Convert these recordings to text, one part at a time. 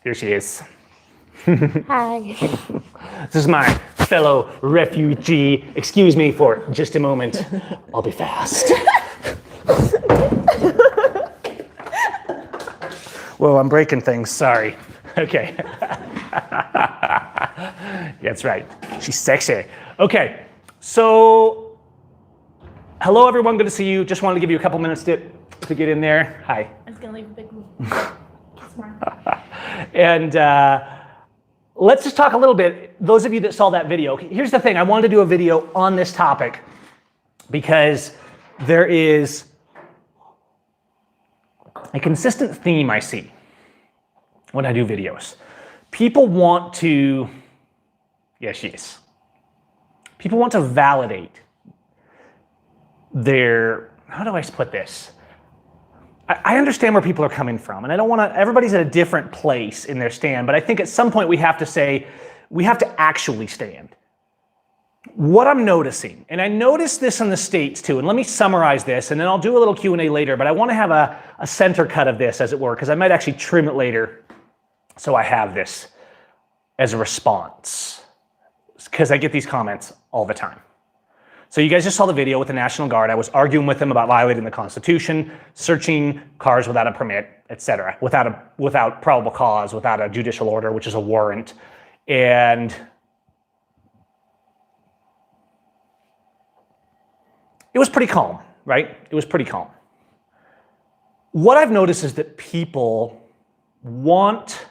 Here she is. Hi. This is my fellow refugee. Excuse me for just a moment. I'll be fast. Whoa, I'm breaking things, sorry. Okay. That's right, she's sexy. Okay, so hello everyone, good to see you. Just wanted to give you a couple minutes to get in there. Hi. I was gonna leave a big move. And let's just talk a little bit, those of you that saw that video. Here's the thing, I wanted to do a video on this topic because there is a consistent theme I see when I do videos. People want to, people want to validate their, how do I put this? I understand where people are coming from, and I don't want to, everybody's at a different place in their stand, but I think at some point we have to say, we have to actually stand. What I'm noticing, and I noticed this in the States too, and let me summarize this, and then I'll do a little Q&A later, but I want to have a center cut of this, as it were, because I might actually trim it later, so I have this as a response, because I get these comments all the time. So you guys just saw the video with the National Guard. I was arguing with them about violating the Constitution, searching cars without a permit, etc., without probable cause, without a judicial order, which is a warrant. And it was pretty calm, right? It was pretty calm. What I've noticed is that people want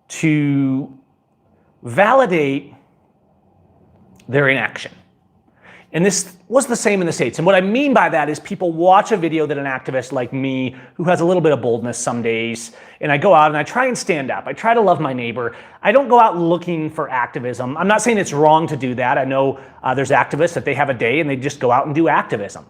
to validate their inaction. And this was the same in the States. And what I mean by that is people watch a video that an activist like me, who has a little bit of boldness some days, and I go out and I try and stand up. I try to love my neighbor. I don't go out looking for activism. I'm not saying it's wrong to do that. I know there's activists that they have a day and they just go out and do activism.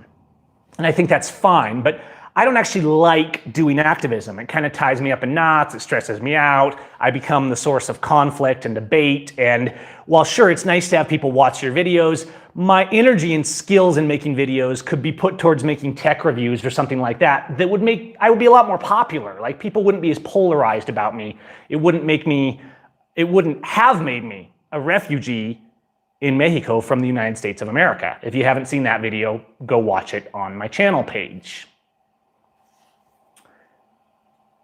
And I think that's fine, but I don't actually like doing activism. It kind of ties me up in knots, it stresses me out. I become the source of conflict and debate. And while sure, it's nice to have people watch your videos, my energy and skills in making videos could be put towards making tech reviews or something like that, that would make, I would be a lot more popular. Like people wouldn't be as polarized about me. It wouldn't have made me a refugee in Mexico from the United States of America. If you haven't seen that video, go watch it on my channel page.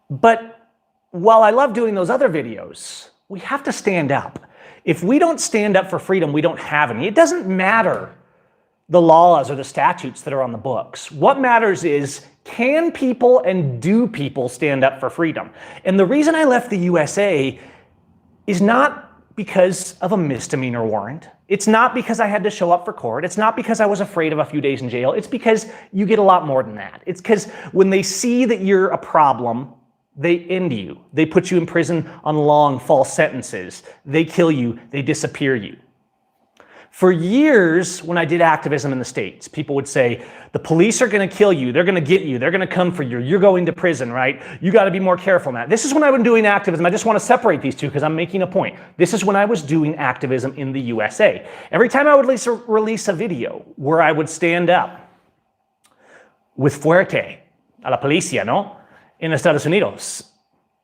But while I love doing those other videos, we have to stand up. If we don't stand up for freedom, we don't have any. It doesn't matter the laws or the statutes that are on the books. What matters is, can people and do people stand up for freedom? And the reason I left the USA is not because of a misdemeanor warrant. It's not because I had to show up for court. It's not because I was afraid of a few days in jail. It's because you get a lot more than that. It's because when they see that you're a problem, they end you. They put you in prison on long, false sentences. They kill you. They disappear you. For years, when I did activism in the States, people would say, the police are going to kill you. They're going to get you. They're going to come for you. You're going to prison, right? You got to be more careful now. This is when I've been doing activism. I just want to separate these two because I'm making a point. This is when I was doing activism in the USA. Every time I would release a video where I would stand up with fuerte a la policía, no? In Estados Unidos,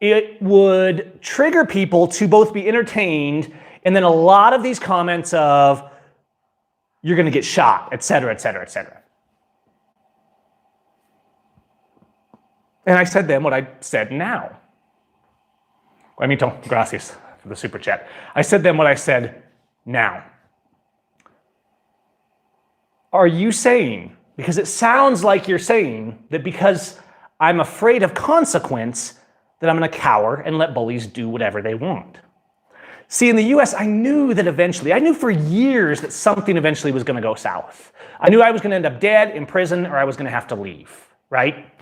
it would trigger people to both be entertained and then a lot of these comments of, you're going to get shot, etc., etc., etc. And I said then what I said now. Guamito, gracias for the super chat. I said then what I said now. Are you saying, because it sounds like you're saying that because I'm afraid of consequence, that I'm going to cower and let bullies do whatever they want. See, in the US, I knew for years that something eventually was going to go south. I knew I was going to end up dead, in prison, or I was going to have to leave, right?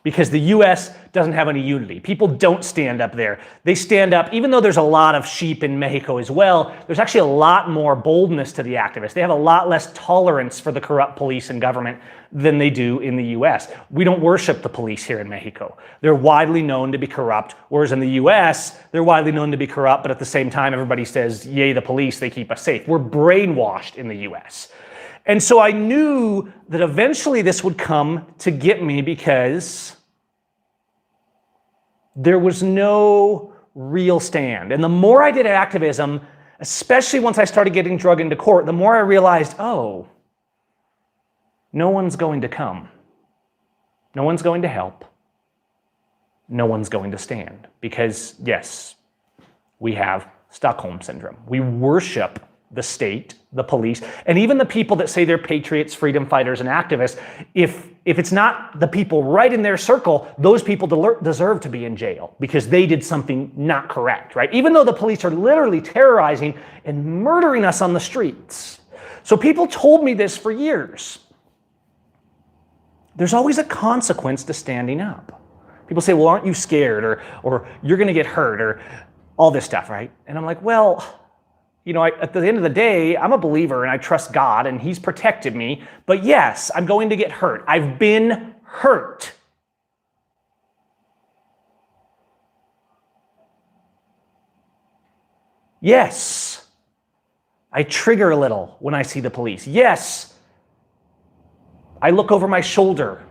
Because the US doesn't have any unity. People don't stand up there. They stand up, even though there's a lot of sheep in Mexico as well, there's actually a lot more boldness to the activists. They have a lot less tolerance for the corrupt police and government than they do in the US. We don't worship the police here in Mexico. They're widely known to be corrupt, whereas in the US, they're widely known to be corrupt, but at the same time, everybody says, yay, the police, they keep us safe. We're brainwashed in the US. And so I knew that eventually this would come to get me because there was no real stand. And the more I did activism, especially once I started getting dragged into court, the more I realized, oh, no one's going to come. No one's going to help. No one's going to stand. Because, yes, we have Stockholm Syndrome. We worship the state, the police, and even the people that say they're patriots, freedom fighters, and activists. If it's not the people right in their circle, those people deserve to be in jail because they did something not correct, right? Even though the police are literally terrorizing and murdering us on the streets. So people told me this for years. There's always a consequence to standing up. People say, well, aren't you scared? Or you're going to get hurt, or all this stuff, right? And I'm like, well, you know, at the end of the day, I'm a believer and I trust God and He's protected me. But yes, I'm going to get hurt. I've been hurt. Yes, I trigger a little when I see the police. Yes, I look over my shoulder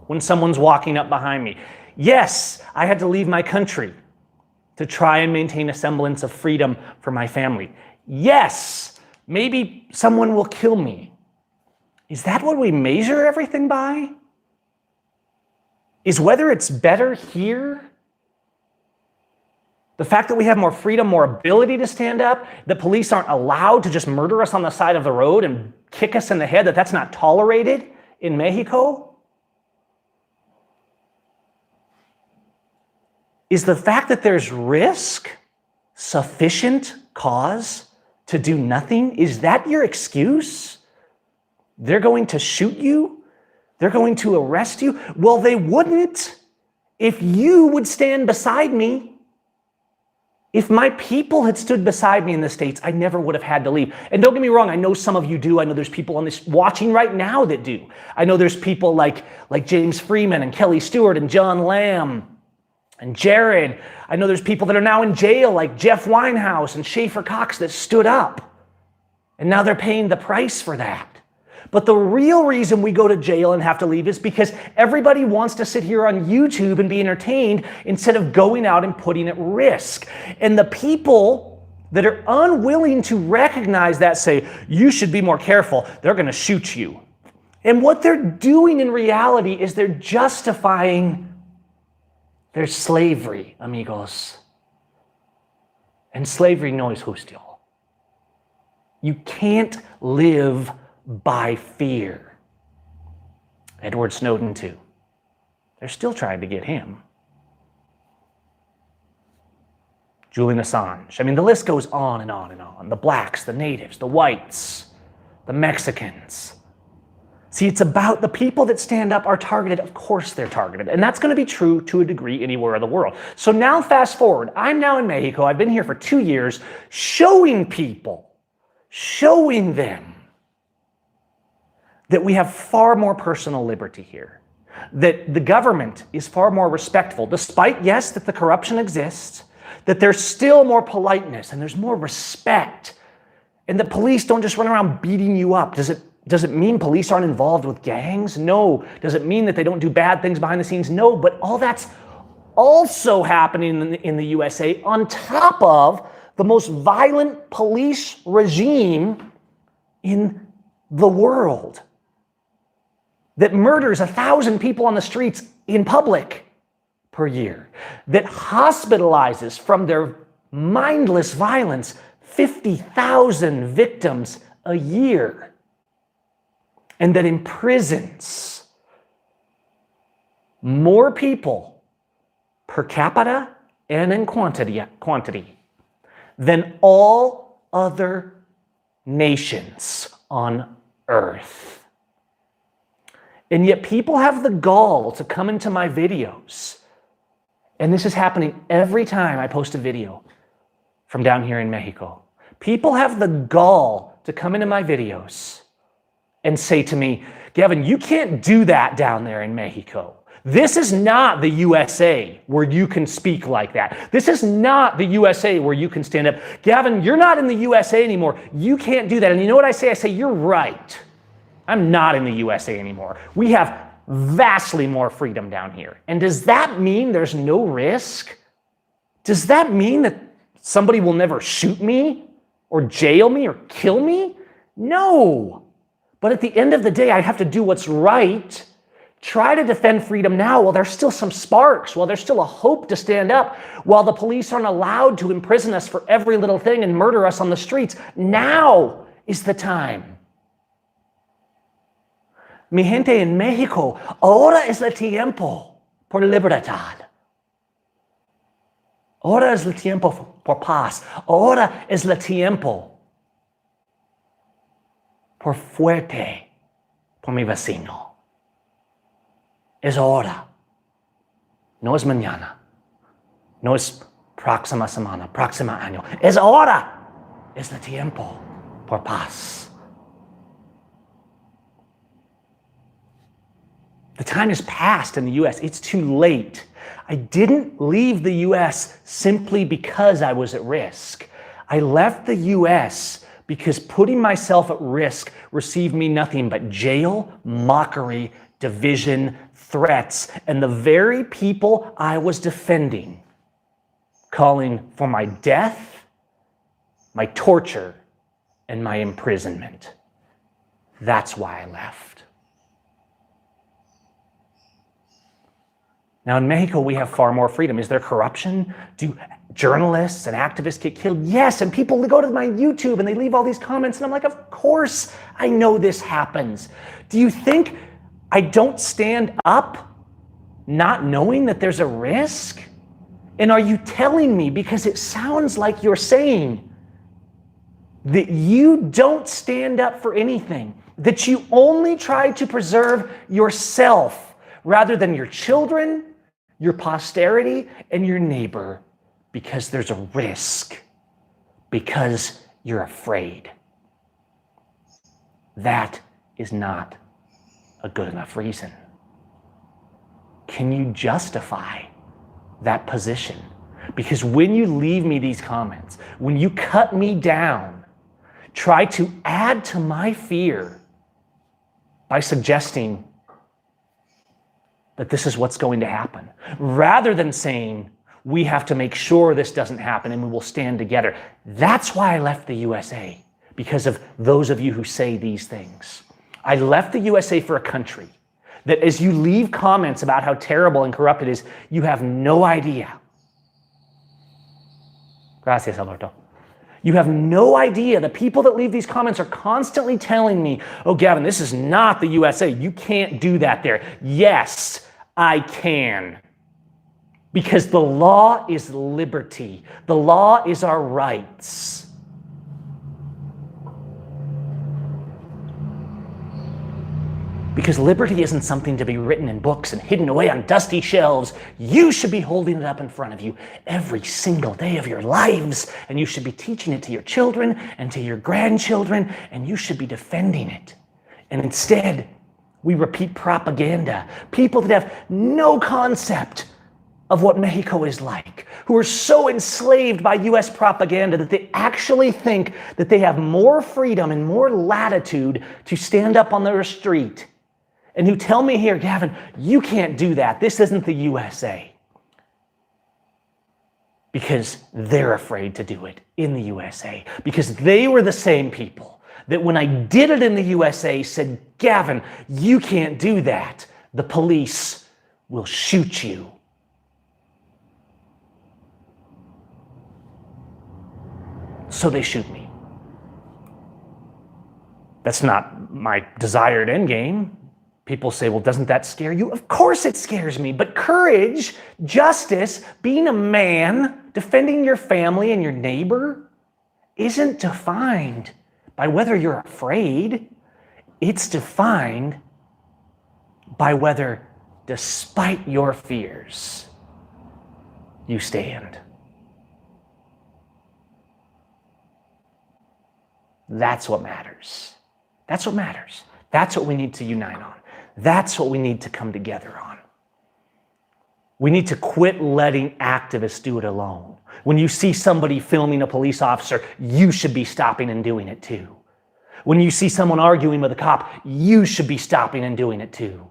when someone's walking up behind me. Yes, I had to leave my country to try and maintain a semblance of freedom for my family. Yes, maybe someone will kill me. Is that what we measure everything by? Is whether it's better here? The fact that we have more freedom, more ability to stand up, that police aren't allowed to just murder us on the side of the road and kick us in the head, that's not tolerated in Mexico? Is the fact that there's risk sufficient cause to do nothing? Is that your excuse? They're going to shoot you? They're going to arrest you? Well, they wouldn't if you would stand beside me. If my people had stood beside me in the States, I never would have had to leave. And don't get me wrong, I know some of you do. I know there's people on this watching right now that do. I know there's people like James Freeman and Kelly Stewart and John Lamb and Jared. I know there's people that are now in jail like Jeff Winehouse and Schaefer Cox that stood up. And now they're paying the price for that. But the real reason we go to jail and have to leave is because everybody wants to sit here on YouTube and be entertained instead of going out and putting at risk. And the people that are unwilling to recognize that say, you should be more careful, they're going to shoot you. And what they're doing in reality is they're justifying their slavery, amigos. And slavery no es justo. You can't live by fear. Edward Snowden too. They're still trying to get him. Julian Assange. I mean, the list goes on and on and on. The blacks, the natives, the whites, the Mexicans. See, it's about the people that stand up are targeted. Of course they're targeted. And that's going to be true to a degree anywhere in the world. So now fast forward. I'm now in Mexico. I've been here for 2 years showing people, showing them that we have far more personal liberty here, that the government is far more respectful, despite, yes, that the corruption exists, that there's still more politeness and there's more respect, and the police don't just run around beating you up. Does it mean police aren't involved with gangs? No. Does it mean that they don't do bad things behind the scenes? No. But all that's also happening in the USA on top of the most violent police regime in the world that murders 1,000 people on the streets in public per year, that hospitalizes from their mindless violence 50,000 victims a year, and that imprisons more people per capita and in quantity than all other nations on earth. And yet people have the gall to come into my videos. And this is happening every time I post a video from down here in Mexico. People have the gall to come into my videos and say to me, Gavin, you can't do that down there in Mexico. This is not the USA where you can speak like that. This is not the USA where you can stand up. Gavin, you're not in the USA anymore. You can't do that. And you know what I say? I say, you're right. I'm not in the USA anymore. We have vastly more freedom down here. And does that mean there's no risk? Does that mean that somebody will never shoot me or jail me or kill me? No. But at the end of the day, I have to do what's right. Try to defend freedom now while there's still some sparks, while there's still a hope to stand up, while the police aren't allowed to imprison us for every little thing and murder us on the streets. Now is the time. Mi gente en México, ahora es el tiempo por libertad. Ahora es el tiempo por paz. Ahora es el tiempo por fuerte por mi vecino. Es ahora. No es mañana. No es próxima semana, próximo año. Es ahora. Es el tiempo por paz. The time has passed in the U.S. It's too late. I didn't leave the U.S. simply because I was at risk. I left the U.S. because putting myself at risk received me nothing but jail, mockery, division, threats, and the very people I was defending, calling for my death, my torture, and my imprisonment. That's why I left. Now in Mexico, we have far more freedom. Is there corruption? Do journalists and activists get killed? Yes, and people go to my YouTube and they leave all these comments and I'm like, of course I know this happens. Do you think I don't stand up not knowing that there's a risk? And are you telling me, because it sounds like you're saying, that you don't stand up for anything, that you only try to preserve yourself rather than your children, your posterity, and your neighbor, because there's a risk, because you're afraid? That is not a good enough reason. Can you justify that position? Because when you leave me these comments, when you cut me down, try to add to my fear by suggesting that this is what's going to happen, rather than saying, we have to make sure this doesn't happen and we will stand together. That's why I left the USA, because of those of you who say these things. I left the USA for a country that, as you leave comments about how terrible and corrupt it is, you have no idea. Gracias, Alberto. You have no idea. The people that leave these comments are constantly telling me, oh, Gavin, this is not the USA. You can't do that there. Yes, I can. Because the law is liberty. The law is our rights. Because liberty isn't something to be written in books and hidden away on dusty shelves. You should be holding it up in front of you every single day of your lives. And you should be teaching it to your children and to your grandchildren. And you should be defending it. And instead, we repeat propaganda. People that have no concept of what Mexico is like, who are so enslaved by US propaganda that they actually think that they have more freedom and more latitude to stand up on their street, and who tell me here, Gavin, you can't do that. This isn't the USA. Because they're afraid to do it in the USA. Because they were the same people that when I did it in the USA said, Gavin, you can't do that. The police will shoot you. So they shoot me. That's not my desired end game. People say, well, doesn't that scare you? Of course it scares me. But courage, justice, being a man, defending your family and your neighbor isn't defined by whether you're afraid. It's defined by whether, despite your fears, you stand. That's what matters. That's what matters. That's what we need to unite on. That's what we need to come together on. We need to quit letting activists do it alone. When you see somebody filming a police officer, you should be stopping and doing it too. When you see someone arguing with a cop, you should be stopping and doing it too.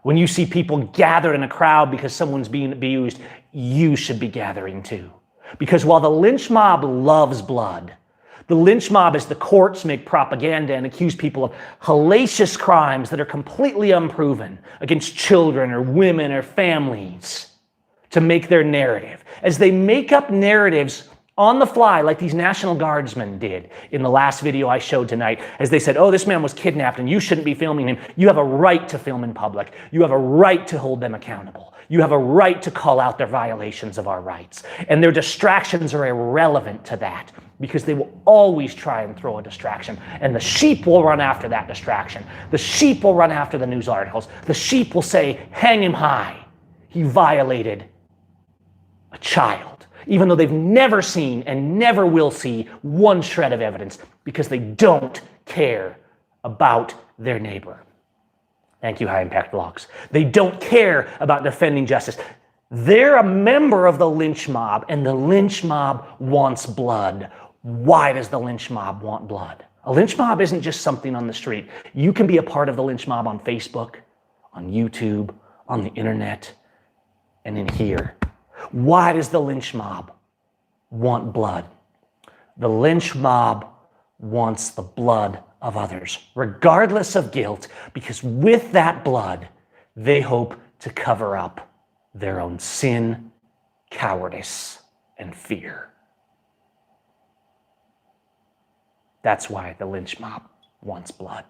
When you see people gathered in a crowd because someone's being abused, you should be gathering too. Because while the lynch mob loves blood, the lynch mob is the courts make propaganda and accuse people of hellacious crimes that are completely unproven against children or women or families to make their narrative. As they make up narratives on the fly, like these National Guardsmen did in the last video I showed tonight, as they said, oh, this man was kidnapped and you shouldn't be filming him. You have a right to film in public. You have a right to hold them accountable. You have a right to call out their violations of our rights. And their distractions are irrelevant to that because they will always try and throw a distraction. And the sheep will run after that distraction. The sheep will run after the news articles. The sheep will say, hang him high. He violated a child, even though they've never seen and never will see one shred of evidence because they don't care about their neighbor. Thank you, High Impact Vlogs. They don't care about defending justice. They're a member of the lynch mob, and the lynch mob wants blood. Why does the lynch mob want blood? A lynch mob isn't just something on the street. You can be a part of the lynch mob on Facebook, on YouTube, on the internet, and in here. Why does the lynch mob want blood? The lynch mob wants the blood of others, regardless of guilt, because with that blood, they hope to cover up their own sin, cowardice, and fear. That's why the lynch mob wants blood.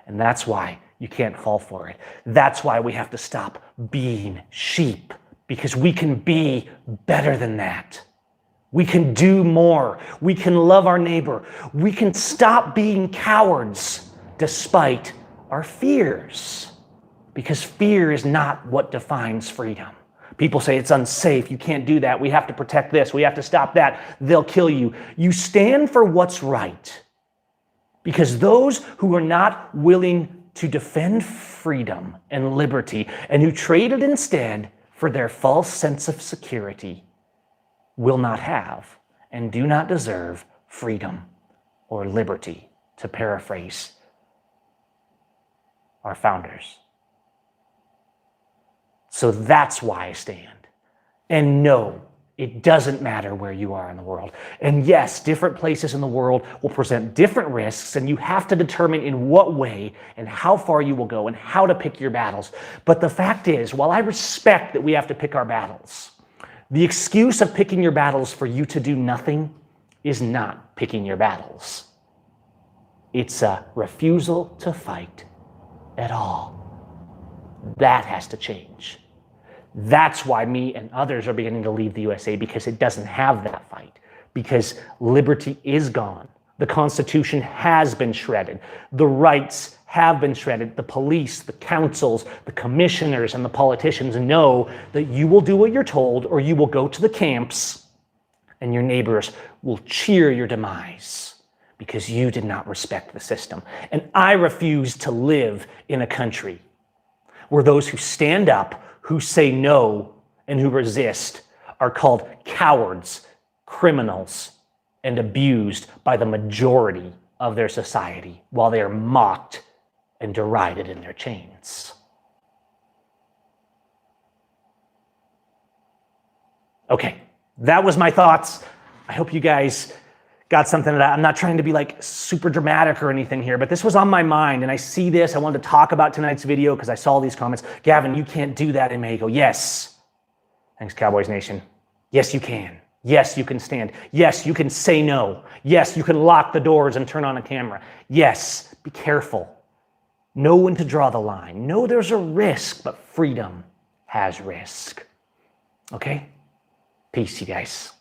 And that's why you can't fall for it. That's why we have to stop being sheep, because we can be better than that. We can do more. We can love our neighbor. We can stop being cowards despite our fears, because fear is not what defines freedom. People say it's unsafe. You can't do that. We have to protect this. We have to stop that. They'll kill you. You stand for what's right, because those who are not willing to defend freedom and liberty and who trade it instead for their false sense of security will not have and do not deserve freedom or liberty, to paraphrase our founders. So that's why I stand. And no, it doesn't matter where you are in the world. And yes, different places in the world will present different risks, and you have to determine in what way and how far you will go and how to pick your battles. But the fact is, while I respect that we have to pick our battles, the excuse of picking your battles for you to do nothing is not picking your battles. It's a refusal to fight at all. That has to change. That's why me and others are beginning to leave the USA, because it doesn't have that fight. Because liberty is gone. The Constitution has been shredded. The rights have been shredded. The police, the councils, the commissioners, and the politicians know that you will do what you're told, or you will go to the camps and your neighbors will cheer your demise because you did not respect the system. And I refuse to live in a country where those who stand up, who say no, and who resist are called cowards, criminals, and abused by the majority of their society while they are mocked and derided in their chains. Okay, that was my thoughts. I hope you guys got something of that. I'm not trying to be like super dramatic or anything here, but this was on my mind, and I see this. I wanted to talk about tonight's video because I saw these comments. Gavin, you can't do that in Mexico. Yes. Thanks, Cowboys Nation. Yes, you can. Yes, you can stand. Yes, you can say no. Yes, you can lock the doors and turn on a camera. Yes, be careful. Know when to draw the line. Know there's a risk, but freedom has risk. Okay? Peace, you guys.